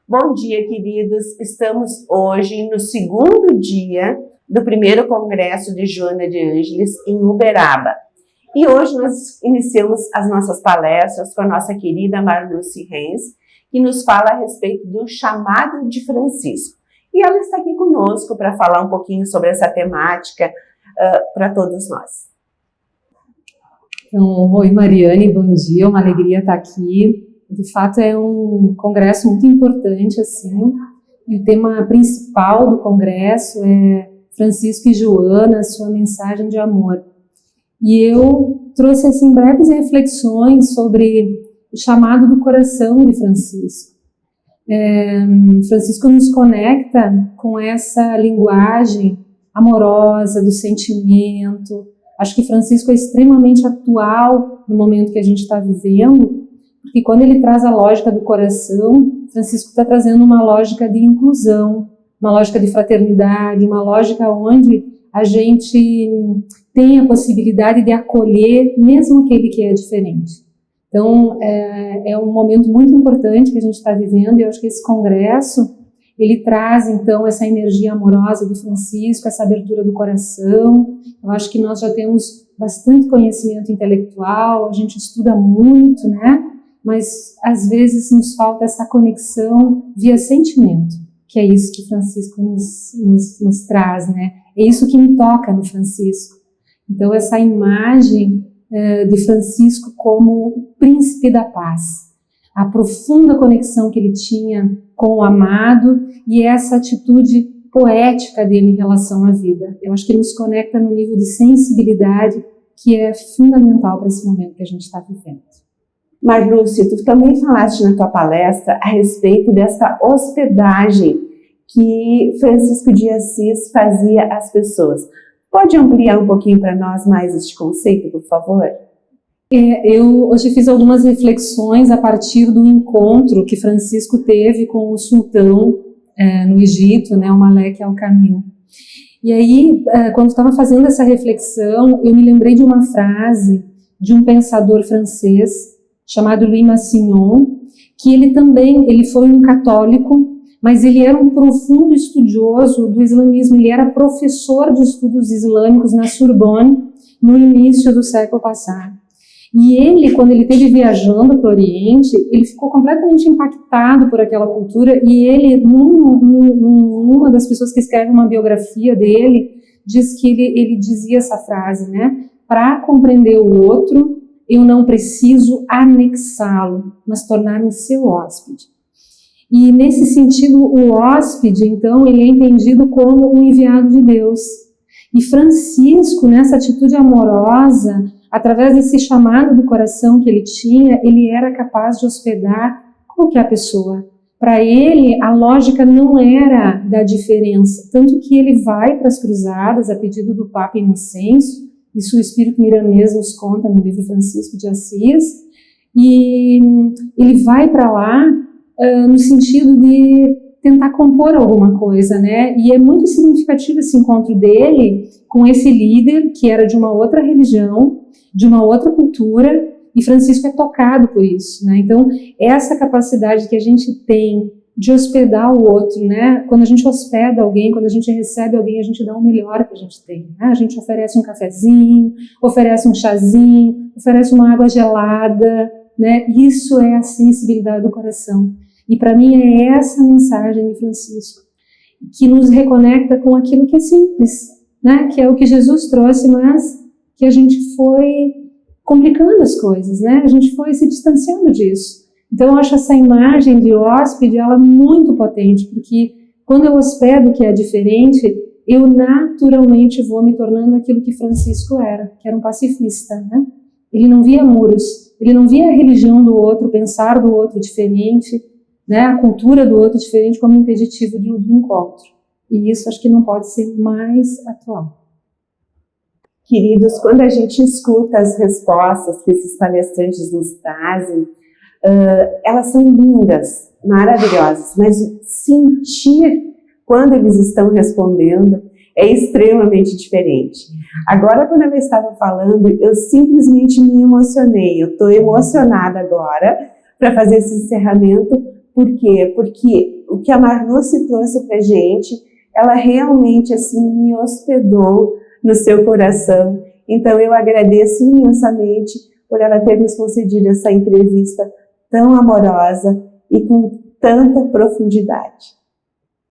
Bom dia, queridos. Estamos hoje no segundo dia do primeiro Congresso de Joana de Ângeles em Uberaba. E hoje nós iniciamos as nossas palestras com a nossa querida Marluce Renz, que nos fala a respeito do chamado de Francisco. E ela está aqui conosco para falar um pouquinho sobre essa temática para todos nós. Então, oi Mariane, bom dia, uma alegria estar aqui. De fato é um congresso muito importante, assim, e o tema principal do congresso é Francisco e Joana, sua mensagem de amor. E eu trouxe, assim, breves reflexões sobre o chamado do coração de Francisco. Francisco nos conecta com essa linguagem amorosa, do sentimento. Acho que Francisco é extremamente atual no momento que a gente está vivendo, porque quando ele traz a lógica do coração, Francisco está trazendo uma lógica de inclusão, uma lógica de fraternidade, uma lógica onde a gente tem a possibilidade de acolher mesmo aquele que é diferente. Então, é um momento muito importante que a gente está vivendo, e eu acho que esse congresso, ele traz, então, essa energia amorosa de Francisco, essa abertura do coração. Eu acho que nós já temos bastante conhecimento intelectual, a gente estuda muito, né? Mas às vezes nos falta essa conexão via sentimento, que é isso que Francisco nos traz, né? É isso que me toca no Francisco. Então essa imagem de Francisco como o príncipe da paz, a profunda conexão que ele tinha com o amado e essa atitude poética dele em relação à vida. Eu acho que ele nos conecta no nível de sensibilidade que é fundamental para esse momento que a gente está vivendo. Marluce, tu também falaste na tua palestra a respeito dessa hospedagem que Francisco de Assis fazia às pessoas. Pode ampliar um pouquinho para nós mais este conceito, por favor? Eu hoje fiz algumas reflexões a partir do encontro que Francisco teve com o sultão no Egito, né, o Malek Al-Kamil. E aí, quando estava fazendo essa reflexão, eu me lembrei de uma frase de um pensador francês chamado Louis Massignon, que ele foi um católico, mas ele era um profundo estudioso do islamismo, ele era professor de estudos islâmicos na Sorbonne no início do século passado. E ele, quando ele esteve viajando para o Oriente, ele ficou completamente impactado por aquela cultura, e ele, numa das pessoas que escreve uma biografia dele, diz que ele dizia essa frase, né? Para compreender o outro, eu não preciso anexá-lo, mas tornar-me seu hóspede. E nesse sentido, o hóspede, então, ele é entendido como um enviado de Deus. E Francisco, nessa atitude amorosa, através desse chamado do coração que ele tinha, ele era capaz de hospedar qualquer pessoa. Para ele, a lógica não era da diferença, tanto que ele vai para as cruzadas a pedido do Papa Inocêncio. Isso o Espírito Milanês nos conta no livro Francisco de Assis, e ele vai para lá no sentido de tentar compor alguma coisa, né? E é muito significativo esse encontro dele com esse líder que era de uma outra religião, de uma outra cultura, e Francisco é tocado por isso, né? Então, essa capacidade que a gente tem de hospedar o outro, né? Quando a gente hospeda alguém, quando a gente recebe alguém, a gente dá o melhor que a gente tem, né? A gente oferece um cafezinho, oferece um chazinho, oferece uma água gelada, né? Isso é a sensibilidade do coração. E para mim é essa mensagem de Francisco, que nos reconecta com aquilo que é simples, né? Que é o que Jesus trouxe, mas que a gente foi complicando as coisas, né? A gente foi se distanciando disso. Então, eu acho essa imagem de hóspede, ela muito potente, porque quando eu hospedo o que é diferente, eu naturalmente vou me tornando aquilo que Francisco era, que era um pacifista, né? Ele não via muros, ele não via a religião do outro, o pensar do outro diferente, né? A cultura do outro diferente como impeditivo do encontro. E isso acho que não pode ser mais atual. Queridos, quando a gente escuta as respostas que esses palestrantes nos trazem, elas são lindas, maravilhosas, mas sentir quando eles estão respondendo é extremamente diferente. Agora, quando ela estava falando, eu simplesmente me emocionei. Eu estou emocionada agora para fazer esse encerramento Por quê? Porque o que a Marluce trouxe para a gente, ela realmente assim me hospedou no seu coração. Então eu agradeço imensamente por ela ter nos concedido essa entrevista tão amorosa e com tanta profundidade.